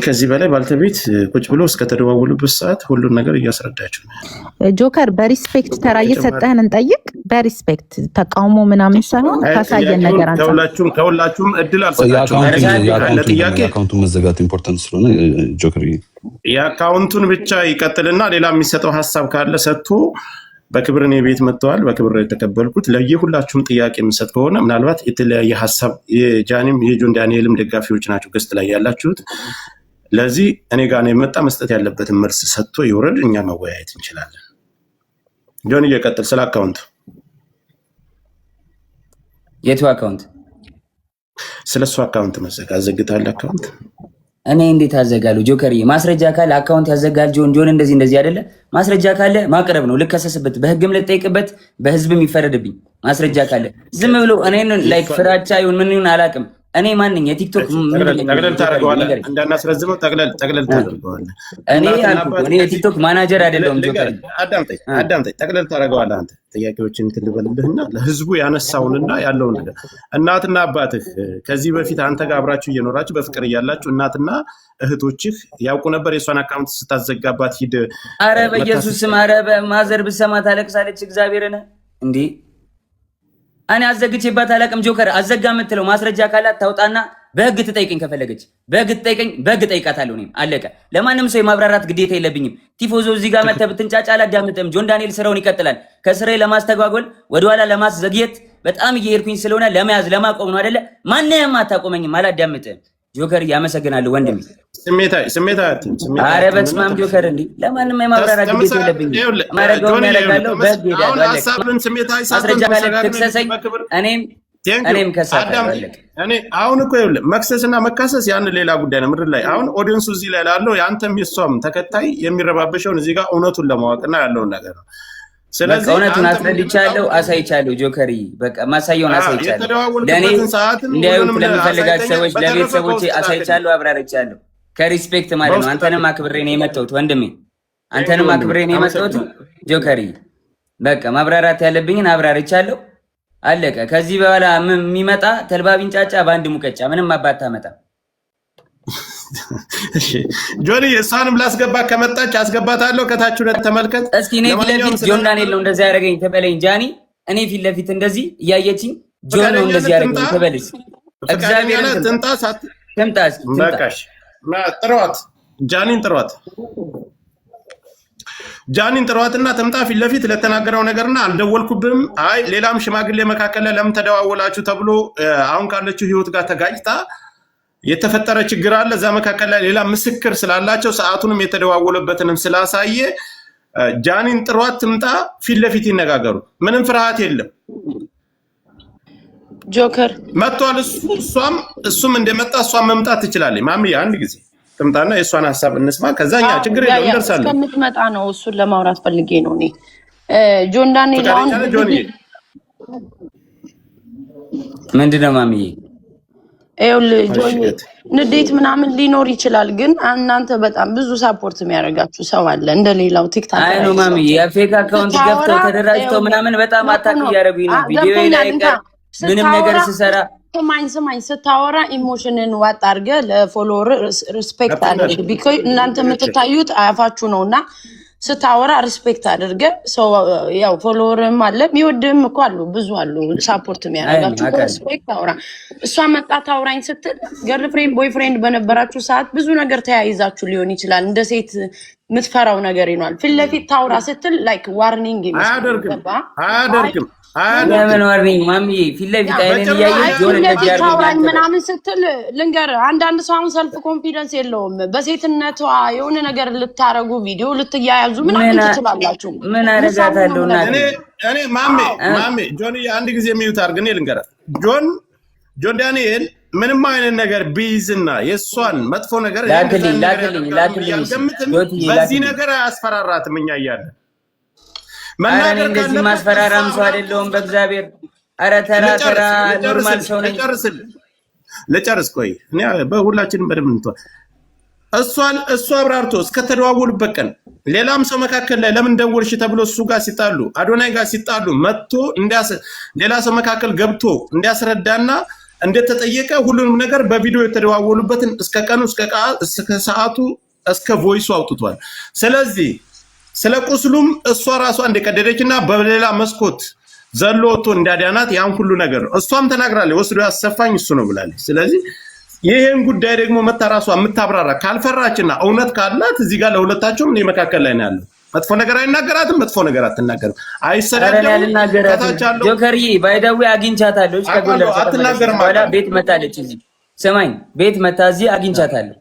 ከዚህ በላይ ባልተቤት ቁጭ ብሎ እስከ ተደዋወሉበት ሰዓት ሁሉን ነገር እያስረዳችሁ ነው። ጆከር በሪስፔክት ተራ እየሰጠህን እንጠይቅ። በሪስፔክት ተቃውሞ ምናምን ሳይሆን ካሳየን ነገር አንተ ከሁላችሁም እድል አልሰጣችሁም። የአካውንቱ መዘጋት ኢምፖርታንት ስለሆነ ጆከር የአካውንቱን ብቻ ይቀጥልና ሌላ የሚሰጠው ሀሳብ ካለ ሰጥቶ በክብር እኔ ቤት መጥተዋል። በክብር የተቀበልኩት ለየሁላችሁም ጥያቄ የምሰጥ ከሆነ ምናልባት የተለያየ ሀሳብ የጃኒም የጆን ዳንኤልም ደጋፊዎች ናቸው ገስት ላይ ያላችሁት። ለዚህ እኔ ጋር ነው የመጣ መስጠት ያለበትን መልስ ሰጥቶ ይውረድ፣ እኛ መወያየት እንችላለን። ጆን እየቀጥል ስለ አካውንት የቱ አካውንት? ስለሱ አካውንት መዘጋ አዘግታል አካውንት እኔ እንዴት አዘጋለሁ? ጆከር ማስረጃ ካለ አካውንት ያዘጋል። ጆን እንደዚህ አይደለ? ማስረጃ ካለ ማቅረብ ነው። ልከሰስበት፣ በህግም ልጠይቅበት፣ በህዝብም ይፈረድብኝ። ማስረጃ ካለ ዝም ብሎ እኔን ላይክ ፍራቻ ይሁን ምን ይሁን አላውቅም። እኔ ማንኝ የቲክቶክ ጠቅለል ታደርገዋለህ እንዳናስረዝመው ጠቅለል ታደርገዋለህ። እኔ የቲክቶክ ማናጀር አይደለሁም። ጆከር አዳምጠኝ፣ ጠቅለል ታደርገዋለህ። አንተ ጥያቄዎችን ትልበልልህና ለህዝቡ ያነሳውንና ያለውን ነገር እናትና አባትህ ከዚህ በፊት አንተ ጋር አብራችሁ እየኖራችሁ በፍቅር እያላችሁ እናትና እህቶችህ ያውቁ ነበር የሷን አካውንት ስታዘጋባት ሂድ። አረ በኢየሱስ ስም፣ አረ በማዘር ብሰማ ታለቅሳለች። እግዚአብሔርን እንዴ እኔ አዘግቼባት አላውቅም። ጆከር አዘጋ የምትለው ማስረጃ ካላት ታውጣና በህግ ትጠይቀኝ። ከፈለገች በህግ ትጠይቀኝ፣ በህግ ጠይቃታለሁ። እኔም አለቀ። ለማንም ሰው የማብራራት ግዴታ የለብኝም። ቲፎዞ እዚህ ጋር መተህ ብትንጫጫ አላዳምጥም። ጆን ዳንኤል ስራውን ይቀጥላል። ከስራዬ ለማስተጓጎል ወደኋላ ለማስዘግየት በጣም እየሄድኩኝ ስለሆነ ለመያዝ ለማቆም ነው አይደለ? ማንንም አታቆመኝም፣ አላዳምጥም። ጆከር ያመሰግናለሁ ወንድሜ። ስሜታ አረ በስመ አብ ጆከር እንዴ ለማንም የማብራራት ግዴታ የለብኝም። ማረጋውን ያደርጋለሁ። በህግ ሄዳለሁ። ማስረጃ ካለ ትክሰሰኝ፣ እኔም ከሳለሁ። እኔ አሁን እኮ ይኸውልህ መክሰስና መካሰስ ያን ሌላ ጉዳይ ነው። ምድር ላይ አሁን ኦዲየንሱ እዚህ ላይ ላለው የአንተም የሷም ተከታይ የሚረባበሸውን እዚህ ጋር እውነቱን ለማወቅና ያለውን ነገር ነው። ስለዚህ እውነቱን አስረድቻለሁ፣ አሳይቻለሁ። ጆከሪ በቃ ማሳየውን አሳይቻለሁ። ለእኔ እንዲያዩት ለሚፈልጋቸው ሰዎች ለቤተሰቦቼ አሳይቻለሁ፣ አብራርቻለሁ። ከሪስፔክት ማለት ነው። አንተንም አክብሬ ነው የመጣሁት ወንድሜ፣ አንተንም አክብሬ ነው የመጣሁት ጆከሪ። በቃ ማብራራት ያለብኝን አብራርቻለሁ፣ አለቀ። ከዚህ በኋላ የሚመጣ ተልባቢን ጫጫ በአንድ ሙቀጫ ምንም አባት አመጣም። እሺ ጆኒ እሷንም ላስገባ ከመጣች አስገባታለሁ። ከታች ሁለት ተመልከት እስኪ። እኔ ፊት ለፊት ጆን ዳንኤል ነው እንደዚህ ያደረገኝ ተበለኝ ጃኒ። እኔ ፊት ለፊት እንደዚህ እያየችኝ ጆን ነው እንደዚህ ያደረገኝ ተበልስ። እግዚአብሔር ትምጣ በቃሽ። ጥሯት ጃኒን ጥሯትና ትምጣ ፊት ለፊት ለተናገረው ነገርና አልደወልኩብም። አይ ሌላም ሽማግሌ መካከል ላይ ለምን ተደዋወላችሁ ተብሎ አሁን ካለችው ህይወት ጋር ተጋጭታ የተፈጠረ ችግር አለ። እዛ መካከል ላይ ሌላ ምስክር ስላላቸው ሰዓቱንም የተደዋወለበትንም ስላሳየ ጃኒን ጥሯት ትምጣ፣ ፊት ለፊት ይነጋገሩ። ምንም ፍርሃት የለም። ጆከር መጥቷል። እሱም እንደመጣ እሷም መምጣት ትችላለች። ማሚ አንድ ጊዜ ትምጣና የእሷን ሀሳብ እንስማ። ከዛኛ ችግር የለም እንደርሳለን። እስከምትመጣ ነው እሱን ለማውራት ፈልጌ ነው። እኔ ጆን ዳንኤል አሁን ምንድነው ማሚዬ ንዴት ምናምን ሊኖር ይችላል፣ ግን እናንተ በጣም ብዙ ሳፖርት የሚያደርጋችሁ ሰው አለ እንደሌላው ቲክታክ አይ ነው ማሚ የፌክ አካውንት ገብተው ተደራጅተው ምናምን በጣም አታክ እያደረጉኝ ነው። ቪዲዮ ላይ ምንም ነገር ሲሰራ ስማኝ ስታወራ ኢሞሽንን ዋጥ አድርገህ ለፎሎወር ሪስፔክት አድርግ። ቢኮዝ እናንተ የምትታዩት አያፋችሁ ነውና ስታወራ ሪስፔክት አድርገህ ሰው ያው ፎሎወርም አለ የሚወድም እኮ አሉ ብዙ አሉ ሳፖርት የሚያደርጋችሁ። ሪስፔክት አውራ። እሷ መጣት አውራኝ ስትል ገርልፍሬንድ ቦይፍሬንድ በነበራችሁ ሰዓት ብዙ ነገር ተያይዛችሁ ሊሆን ይችላል። እንደ ሴት የምትፈራው ነገር ይኗል። ፊት ለፊት ታውራ ስትል ላይክ ዋርኒንግ አያደርግም ለምን ዋርኒንግ ማሚ ፊት ለፊት አይነን እያየች ጆን እንደዚህ ምናምን ስትል ልንገር፣ አንዳንድ ሰው አሁን ሰልፍ ኮንፊደንስ የለውም። በሴትነቷ የሆነ ነገር ልታረጉ ቪዲዮ ልትያያዙ ምናምን ትችላላችሁ። ምን አረጋታለሁ እና እኔ ማሜ ጆን አንድ ጊዜ የሚዩት አድርግ። እኔ ልንገር ጆን ዳንኤል ምንም አይነት ነገር ቢይዝና የእሷን መጥፎ ነገር ላክልኝ በዚህ ነገር አያስፈራራትም። እኛ እያለን መናገር እንደዚህ ማስፈራራም ሰው አይደለሁም በእግዚአብሔር። ኧረ ተራ ኖርማል ሰው ነኝ። ልጨርስ ቆይ እኔ በሁላችንም በደምብ እንተዋ። እሱ አብራርቶ እስከተደዋወሉበት ቀን ሌላም ሰው መካከል ላይ ለምን ደወልሽ ተብሎ እሱ ጋር ሲጣሉ አዶናይ ጋር ሲጣሉ መጥቶ ሌላ ሰው መካከል ገብቶ እንዲያስረዳና እንደተጠየቀ ሁሉንም ነገር በቪዲዮ የተደዋወሉበትን እስከ ቀኑ እስከ ሰዓቱ እስከ ቮይሱ አውጥቷል። ስለዚህ ስለ ቁስሉም እሷ ራሷ እንደቀደደችና በሌላ መስኮት ዘሎ ወጥቶ እንዳዳናት ያን ሁሉ ነገር እሷም ተናግራለች። ወስዶ ያሰፋኝ እሱ ነው ብላለች። ስለዚህ ይሄን ጉዳይ ደግሞ መታ ራሷ የምታብራራ ካልፈራችና እውነት ካላት እዚህ ጋር ለሁለታቸውም እኔ መካከል ላይ ነው ያለው። መጥፎ ነገር አይናገራትም፣ መጥፎ ነገር አትናገርም፣ አይሰዳደም። ከታቻለው ጆከርዬ ባይዳዊ አግኝቻታለሁ። ከጎለር አትናገርም። በኋላ ቤት መታለች። እዚህ ስማኝ፣ ቤት መታ እዚህ አግኝቻታለሁ።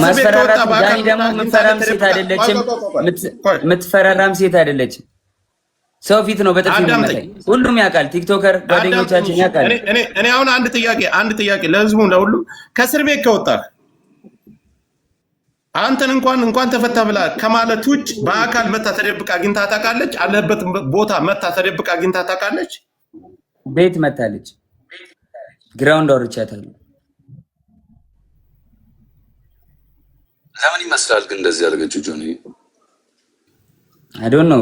ማስፈራራት ዳኒ ደግሞ የምትፈራም ሴት አይደለችም፣ የምትፈራራም ሴት አይደለችም። ሰው ፊት ነው በጥፊ የሚመታኝ። ሁሉም ያውቃል፣ ቲክቶከር ጓደኞቻችን ያውቃል። እኔ አሁን አንድ ጥያቄ ለህዝቡ ለሁሉም ከእስር ቤት ከወጣህ አንተን እንኳን ተፈታ ብላ ከማለት ውጭ በአካል መታ ተደብቃ አግኝታ ታውቃለች? አለበት ቦታ መታ ተደብቃ አግኝታ ታውቃለች? ቤት መታለች፣ ግራውንድ አውርቻታለሁ። ለምን ይመስላል ግን እንደዚህ ያደረገችው ጆኒ? አይ ዶንት ኖ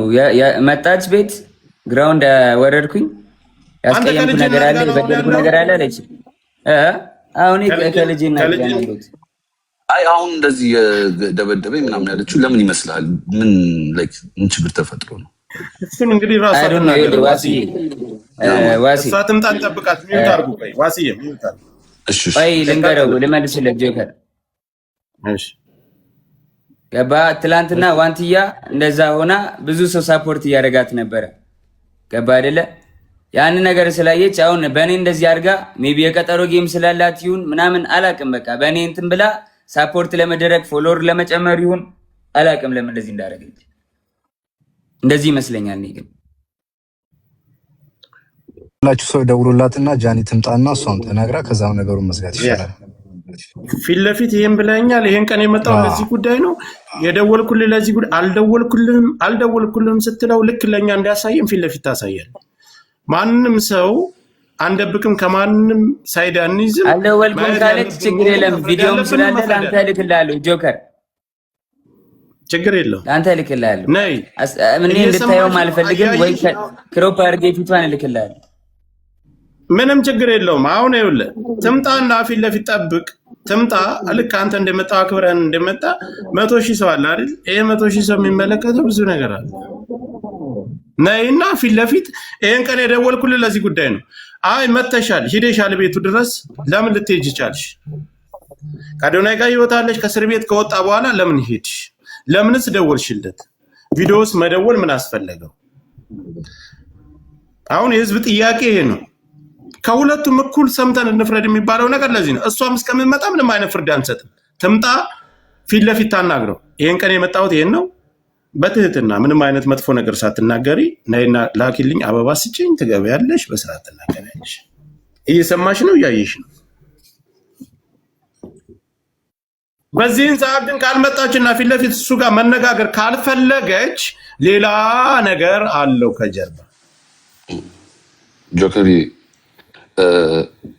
መጣች ቤት ግራውንድ ወረድኩኝ። ያስቀየምኩ ነገር አለ፣ የበደልኩ ነገር አለ አለች። አሁን ከልጅና ያለሁት አይ አሁን እንደዚህ የደበደበኝ ምናምን ያለችው ለምን ይመስላል? ምን ችግር ተፈጥሮ ነው? እሱን እንግዲህ ራሱ ዋሲ እሷትም ጠብቃት። ሚውት አድርጉ። ቆይ ዋሲዬ ሚውት አድርጉ። እሺ ቆይ ልንገረው፣ ልመልስለት ጆከር። እሺ ገባ። ትላንትና ዋንትያ እንደዛ ሆና ብዙ ሰው ሳፖርት እያደረጋት ነበረ። ገባ አይደለ? ያን ነገር ስላየች አሁን በእኔ እንደዚህ አድርጋ ሜቢ የቀጠሮ ጌም ስላላት ይሁን ምናምን አላቅም። በቃ በእኔ እንትን ብላ ሳፖርት ለመደረግ ፎሎወር ለመጨመር ይሁን አላቅም ለምን እንደዚህ እንዳደረገች። እንደዚህ ይመስለኛል። እኔ ግን ሁላችሁ ሰው ደውሎላትና ጃኒ ትምጣና እሷን ተናግራ ከዛም ነገሩን መዝጋት ይችላል። ፊት ለፊት ይሄን ብለኛል። ይሄን ቀን የመጣው ለዚህ ጉዳይ ነው የደወልኩልህ። ለዚህ ጉዳይ አልደወልኩልህም ስትለው ልክ ለኛ እንዲያሳየም ፊት ለፊት ታሳያል። ማንንም ሰው አንደብቅም፣ ከማንንም ሳይድ አንይዝም። አልደወልኩም ካለች ችግር የለም። ቪዲዮም ስላለ ለአንተ እልክልሃለሁ ጆከር፣ ችግር የለውም። ለአንተ እልክልሃለሁ። ነይ እኔ እንድታየውም አልፈልግም። ወይ ክሮፕ አድርጌ ፊቷን እልክልሃለሁ። ምንም ችግር የለውም። አሁን ይኸውልህ ትምጣና ፊት ለፊት ጠብቅ። ትምጣ። ልክ አንተ እንደመጣ አክብረን እንደመጣ 100,000 ሰው አለ አይደል? ይሄ 100,000 ሰው የሚመለከተው ብዙ ነገር አለ። ነይና ፊት ለፊት ይሄን ቀን የደወልኩልህ ለዚህ ጉዳይ ነው። አይ መተሻል፣ ሂደሻል ቤቱ ድረስ ለምን ልትሄጂ ቻልሽ? ከአዶናይ ጋር ይወጣለሽ። ከእስር ቤት ከወጣ በኋላ ለምን ሄድሽ? ለምንስ ደወልሽለት? ቪዲዮስ መደወል ምን አስፈለገው? አሁን የህዝብ ጥያቄ ይሄ ነው። ከሁለቱም እኩል ሰምተን እንፍረድ የሚባለው ነገር ለዚህ ነው። እሷም እስከምትመጣ ምንም አይነት ፍርድ አንሰጥም። ትምጣ፣ ፊት ለፊት ታናግረው። ይሄን ቀን የመጣሁት ይሄን ነው፣ በትህትና ምንም አይነት መጥፎ ነገር ሳትናገሪ ነይና ላኪልኝ፣ አበባ ስጭኝ፣ ትገበያለሽ፣ በስርዓት ትናገሪያለሽ። እየሰማሽ ነው፣ እያየሽ ነው። በዚህን ሰዓት ግን ካልመጣችና ፊት ለፊት እሱ ጋር መነጋገር ካልፈለገች ሌላ ነገር አለው ከጀርባ። ጆከሪ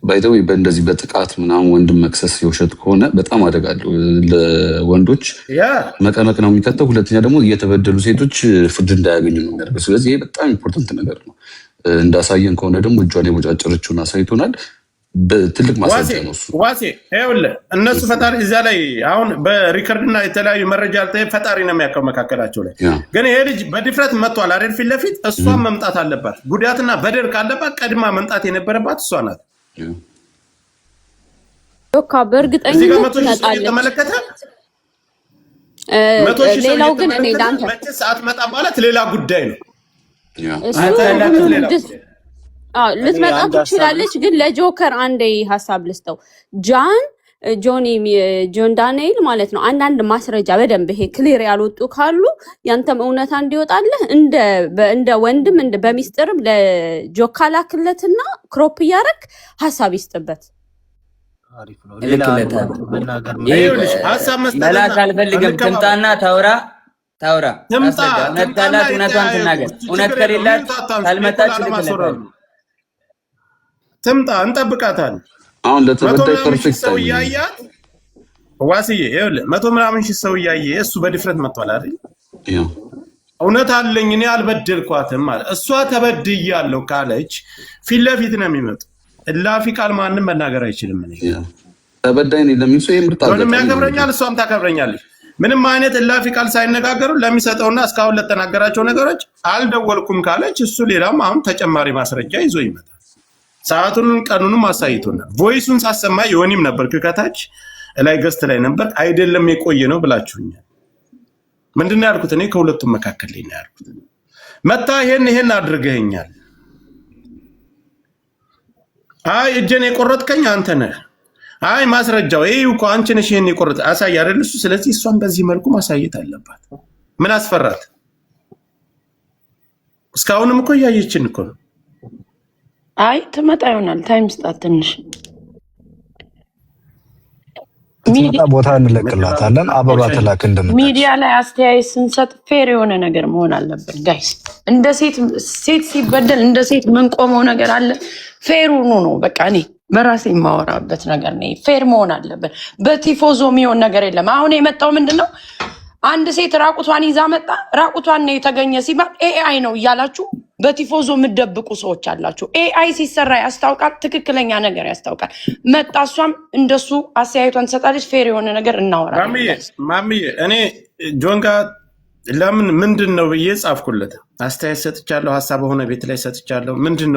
ባይዘው በእንደዚህ በጥቃት ምናምን ወንድም መክሰስ የውሸት ከሆነ በጣም አደጋ አለው። ለወንዶች መቀመቅ ነው የሚከተው። ሁለተኛ ደግሞ እየተበደሉ ሴቶች ፍርድ እንዳያገኙ ነው የሚያደርገው። ስለዚህ ይሄ በጣም ኢምፖርታንት ነገር ነው። እንዳሳየን ከሆነ ደግሞ እጇን የቦጫጨረችውን አሳይቶናል። በትልቅ ማስረጃ ነው እሱ። ዋሴ ይኸውልህ እነሱ ፈጣሪ እዚያ ላይ አሁን በሪከርድና የተለያዩ መረጃ አልተይ ፈጣሪ ነው የሚያውቀው መካከላቸው ላይ። ግን ይሄ ልጅ በድፍረት መጥቷል አይደል? ፊት ለፊት እሷን መምጣት አለባት። ጉዳትና በደል ካለባት ቀድማ መምጣት የነበረባት እሷ ናት። ኦካ በእርግጠኝነት ትመጣለች። ተመለከተ። ሌላው ግን እኔ ዳንተ መቼ ሰዓት መጣ ማለት ሌላ ጉዳይ ነው። ልትመጣ ትችላለች። ግን ለጆከር አንዴ ሀሳብ ልስጠው። ጆን ዳንኤል ማለት ነው። አንዳንድ ማስረጃ በደንብ ይሄ ክሊር ያልወጡ ካሉ ያንተም እውነታ እንዲወጣልህ እንደ ወንድም በሚስጥርም ለጆካ ላክለትና ክሮፕ እያደረግ ሀሳብ ይስጥበት። መላክ አልፈልግም። ትምጣና ታውራ እውነት ካላት እውነቷን ትናገር። እውነት ከሌላት ካልመጣች ልክለታል። ትምጣ፣ እንጠብቃታለን። አሁን ለተበዳይ ፐርፌክት ሰው እያያት ዋስዬ ይኸውልህ 100 ምናምን ሺህ ሰው እያየ እሱ በድፍረት መጥቷል አይደል? እውነት አለኝ እኔ አልበደልኳትም ማለት እሷ ተበድያለሁ ካለች ፊት ለፊት ነው የሚመጡ። እላፊ ቃል ማንም መናገር አይችልም። ተበዳይ ነኝ ለሚል ሰው የምርጥ ምንም ያከብረኛል፣ እሷም ታከብረኛለች። ምንም አይነት እላፊ ቃል ሳይነጋገሩ ለሚሰጠውና እስካሁን ለተናገራቸው ነገሮች አልደወልኩም ካለች እሱ ሌላም አሁን ተጨማሪ ማስረጃ ይዞ ይመጣል። ሰዓቱን ቀኑንም አሳይቶናል። ቮይሱን ሳሰማ ዮኒም ነበር ከታች ላይ ገስት ላይ ነበር። አይደለም የቆየ ነው ብላችሁኛል። ምንድነው ያልኩት? እኔ ከሁለቱም መካከል ላይ ነው ያልኩት። መታ ይሄን አድርገኛል። አይ እጄን የቆረጥከኝ አንተ ነህ። አይ ማስረጃው ይሄ እኮ አንቺ ነሽ ይሄን የቆረጥ አሳይ አይደል እሱ። ስለዚህ እሷን በዚህ መልኩ ማሳየት አለባት። ምን አስፈራት? እስካሁንም እኮ እያየችን እኮ ነው። አይ ትመጣ ይሆናል። ታይም ስጣት ትንሽ። ቦታ እንለቅላታለን። አበባ ተላክ እንደምታውቅ ሚዲያ ላይ አስተያየት ስንሰጥ ፌር የሆነ ነገር መሆን አለበት ጋይስ። እንደ ሴት ሲበደል እንደ ሴት የምንቆመው ነገር አለ። ፌር ሆኖ ነው በቃ እኔ በራሴ የማወራበት ነገር ነው። ፌር መሆን አለበት። በቲፎዞ የሚሆን ነገር የለም። አሁን የመጣው ምንድነው? አንድ ሴት ራቁቷን ይዛ መጣ። ራቁቷን ነው የተገኘ ሲባል ኤአይ ነው እያላችሁ በቲፎዞ የምትደብቁ ሰዎች አላችሁ። ኤአይ ሲሰራ ያስታውቃል፣ ትክክለኛ ነገር ያስታውቃል። መጣ፣ እሷም እንደሱ አስተያየቷን ትሰጣለች። ፌር የሆነ ነገር እናወራለን። ማሚዬ እኔ ጆን ጋር ለምን ምንድን ነው ብዬ ጻፍኩለት። አስተያየት ሰጥቻለሁ፣ ሀሳብ በሆነ ቤት ላይ ሰጥቻለሁ። ምንድን ነው